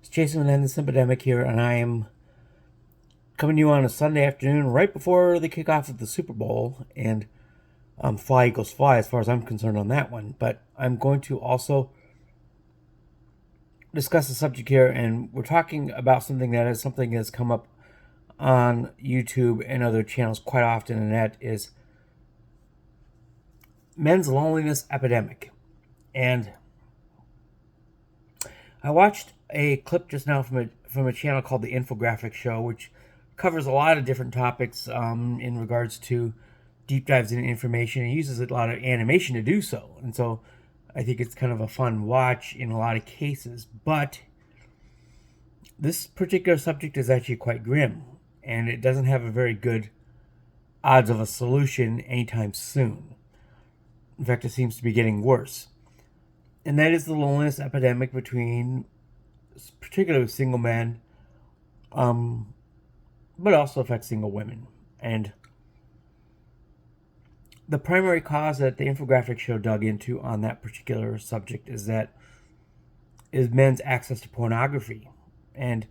Jason and the Simpademic here, and I am coming to you on a Sunday afternoon right before the kickoff of the Super Bowl. And fly Eagles fly as far as I'm concerned on that one. But I'm going to also discuss the subject here, and we're talking about something that's come up on YouTube and other channels quite often, and that is men's loneliness epidemic. And I watched a clip just now from a channel called the Infographic Show, which covers a lot of different topics in regards to deep dives in information, and uses a lot of animation to do so. And so I think it's kind of a fun watch in a lot of cases. But this particular subject is actually quite grim, and it doesn't have a very good odds of a solution anytime soon. In fact, it seems to be getting worse. And that is the loneliness epidemic between, particularly single men, but also affects single women. And the primary cause that the Infographic Show dug into on that particular subject is men's access to pornography. And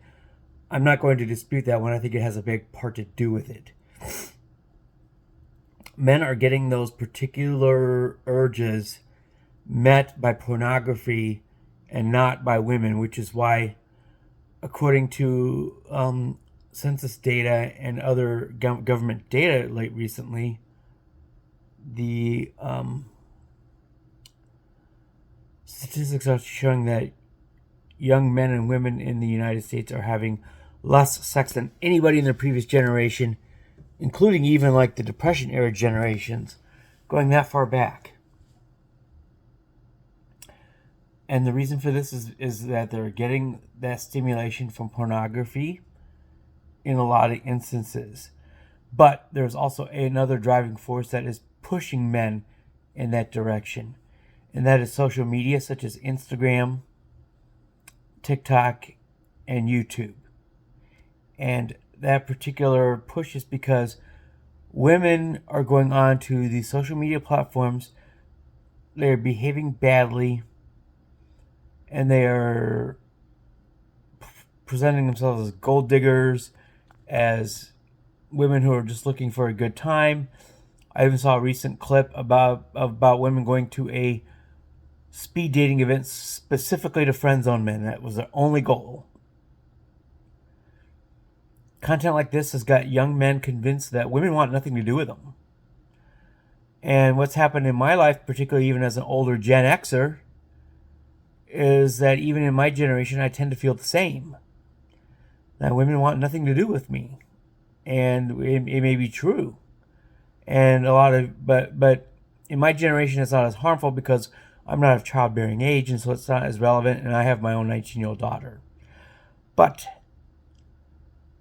I'm not going to dispute that one. I think it has a big part to do with it. Men are getting those particular urges met by pornography and not by women, which is why, according to census data and other government data recently, the statistics are showing that young men and women in the United States are having less sex than anybody in the previous generation, including even like the Depression era generations, going that far back. And the reason for this is that they're getting that stimulation from pornography in a lot of instances. But there's also another driving force that is pushing men in that direction. And that is social media such as Instagram, TikTok, and YouTube. And that particular push is because women are going on to these social media platforms. They're behaving badly, and they are presenting themselves as gold diggers, as women who are just looking for a good time. I even saw a recent clip about women going to a speed dating event specifically to friend zone men. That was their only goal. Content like this has got young men convinced that women want nothing to do with them. And what's happened in my life, particularly even as an older Gen Xer, is that even in my generation, I tend to feel the same. That women want nothing to do with me. And it may be true. And but in my generation, it's not as harmful because I'm not of childbearing age, and so it's not as relevant, and I have my own 19-year-old daughter. But,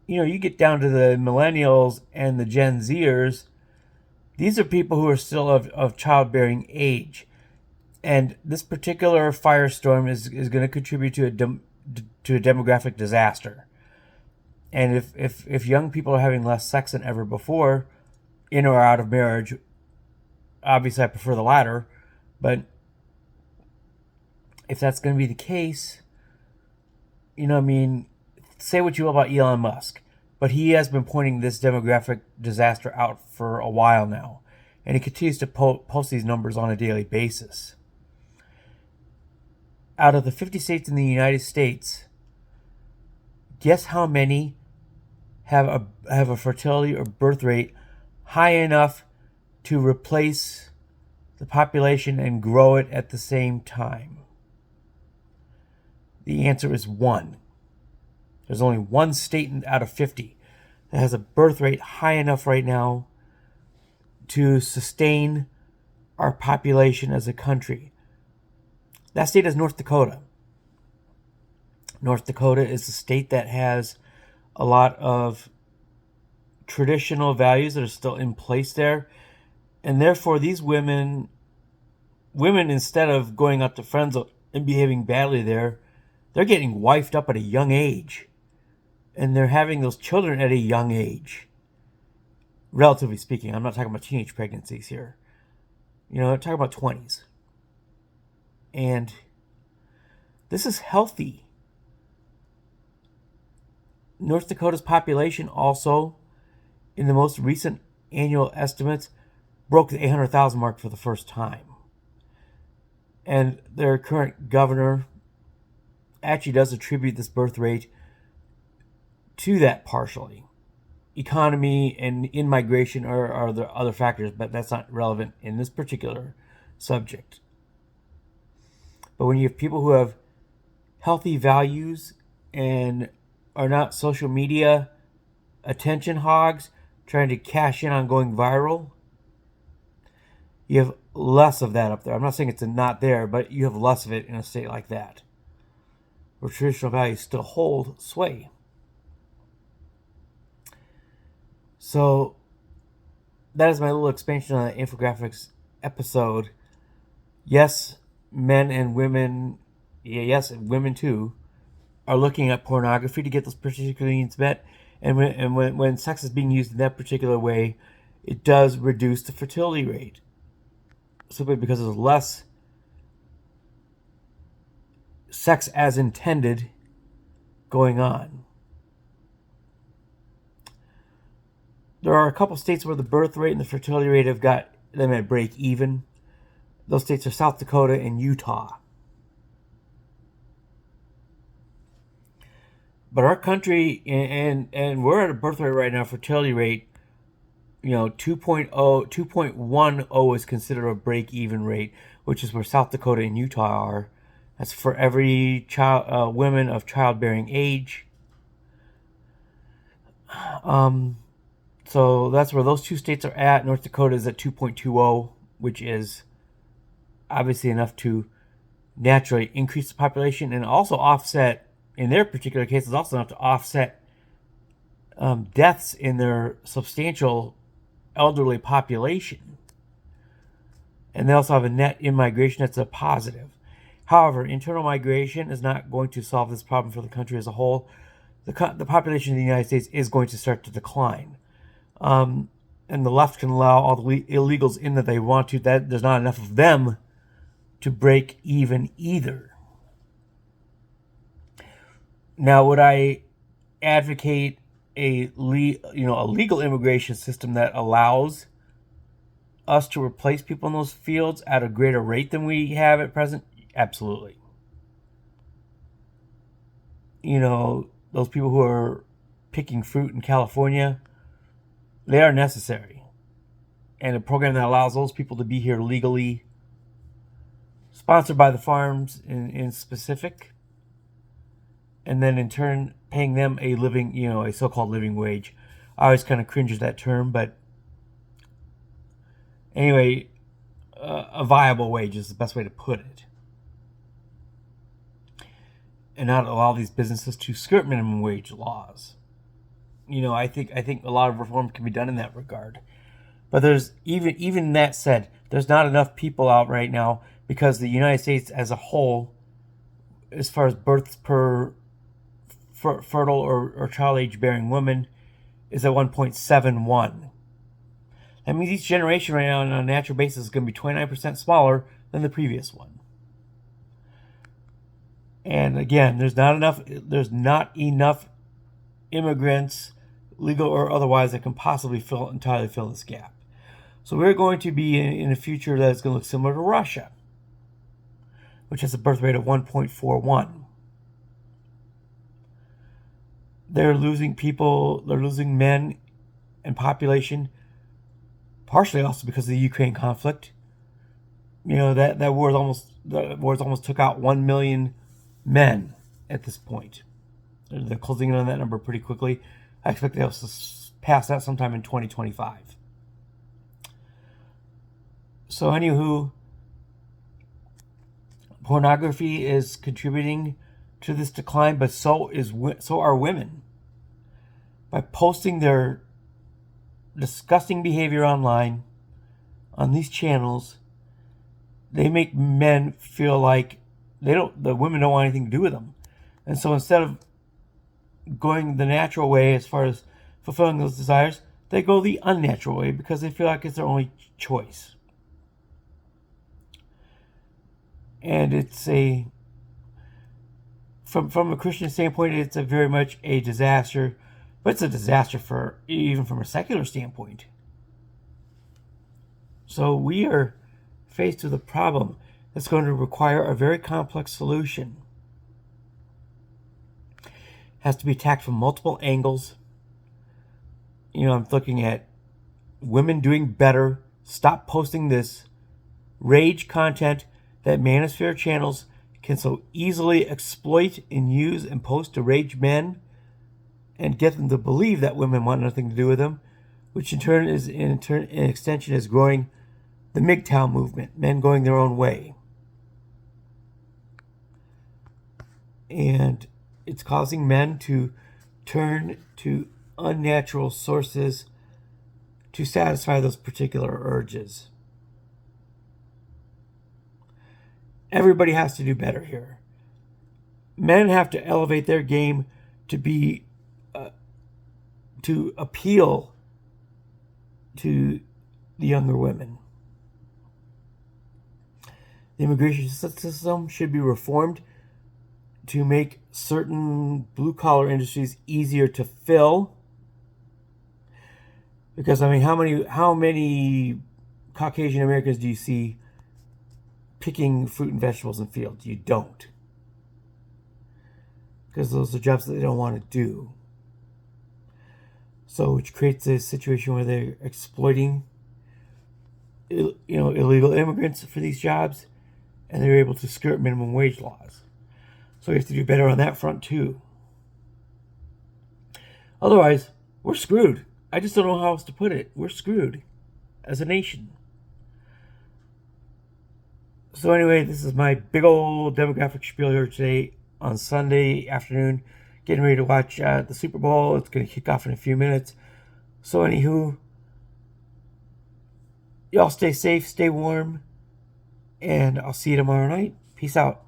you get down to the millennials and the Gen Zers, these are people who are still of childbearing age. And this particular firestorm is going to contribute to a demographic disaster. And if young people are having less sex than ever before, in or out of marriage, obviously I prefer the latter, but if that's going to be the case, say what you will about Elon Musk, but he has been pointing this demographic disaster out for a while now, and he continues to post these numbers on a daily basis. Out of the 50 states in the United States, guess how many have a fertility or birth rate high enough to replace the population and grow it at the same time? The answer is 1. There's only one state out of 50 that has a birth rate high enough right now to sustain our population as a country. That state is North Dakota. North Dakota is a state that has a lot of traditional values that are still in place there. And therefore, these women, instead of going out to friends and behaving badly there, they're getting wifed up at a young age. And they're having those children at a young age. Relatively speaking, I'm not talking about teenage pregnancies here. I'm talking about 20s. And this is healthy. North Dakota's population also, in the most recent annual estimates, broke the 800,000 mark for the first time. And their current governor actually does attribute this birth rate to that partially. Economy and in-migration are the other factors, but that's not relevant in this particular subject. But when you have people who have healthy values and are not social media attention hogs trying to cash in on going viral, you have less of that up there. I'm not saying it's not there, but you have less of it in a state like that, where traditional values still hold sway. So that is my little expansion on the infographics episode. Yes, men and women, yes, women too, are looking at pornography to get those particular needs met. And when sex is being used in that particular way, it does reduce the fertility rate. Simply because there's less sex as intended going on. There are a couple states where the birth rate and the fertility rate have got them at break even. Those states are South Dakota and Utah. But our country, and we're at a birth rate right now, fertility rate, 2.10 is considered a break-even rate, which is where South Dakota and Utah are. That's for every child, women of childbearing age. So that's where those two states are at. North Dakota is at 2.20, which is obviously enough to naturally increase the population and also offset, in their particular cases, also enough to offset deaths in their substantial elderly population. And they also have a net in-migration that's a positive. However, internal migration is not going to solve this problem for the country as a whole. The population of the United States is going to start to decline. And the left can allow all the illegals in that they want to. That there's not enough of them to break even either. Now, would I advocate a legal immigration system that allows us to replace people in those fields at a greater rate than we have at present? Absolutely. Those people who are picking fruit in California, they are necessary. And a program that allows those people to be here legally, sponsored by the farms in specific, and then in turn paying them a living, a so-called living wage. I always kind of cringe at that term, but anyway, a viable wage is the best way to put it. And not allow these businesses to skirt minimum wage laws. I think a lot of reform can be done in that regard. But there's even that said, there's not enough people out right now because the United States as a whole, as far as births per fertile or child age bearing woman, is at 1.71. That means each generation right now on a natural basis is going to be 29% smaller than the previous one. And again, there's not enough immigrants, legal or otherwise, that can possibly entirely fill this gap. So we're going to be in a future that's going to look similar to Russia, which has a birth rate of 1.41. They're losing people, they're losing men and population, partially also because of the Ukraine conflict. That war almost took out 1 million men at this point. They're closing in on that number pretty quickly. I expect they'll pass that sometime in 2025. So anywho, pornography is contributing to this decline, but so are women. By posting their disgusting behavior online on these channels, they make men feel like the women don't want anything to do with them. And so instead of going the natural way as far as fulfilling those desires, they go the unnatural way because they feel like it's their only choice. And it's from a Christian standpoint, it's a very much a disaster, but it's a disaster for even from a secular standpoint. So we are faced with a problem that's going to require a very complex solution. It has to be attacked from multiple angles. I'm looking at women doing better. Stop posting this rage content that manosphere channels can so easily exploit and use and post to rage men and get them to believe that women want nothing to do with them, which in turn in extension is growing the MGTOW movement, men going their own way. And it's causing men to turn to unnatural sources to satisfy those particular urges. Everybody has to do better here. Men have to elevate their game to be to appeal to the younger women. The immigration system should be reformed to make certain blue-collar industries easier to fill. Because, how many Caucasian Americans do you see picking fruit and vegetables in fields? You don't. Because those are jobs that they don't want to do. So, which creates a situation where they're exploiting, illegal immigrants for these jobs, and they're able to skirt minimum wage laws. So we have to do better on that front too. Otherwise, we're screwed. I just don't know how else to put it. We're screwed as a nation. So anyway, this is my big old demographic spiel here today on Sunday afternoon. Getting ready to watch the Super Bowl. It's going to kick off in a few minutes. So anywho, y'all stay safe, stay warm, and I'll see you tomorrow night. Peace out.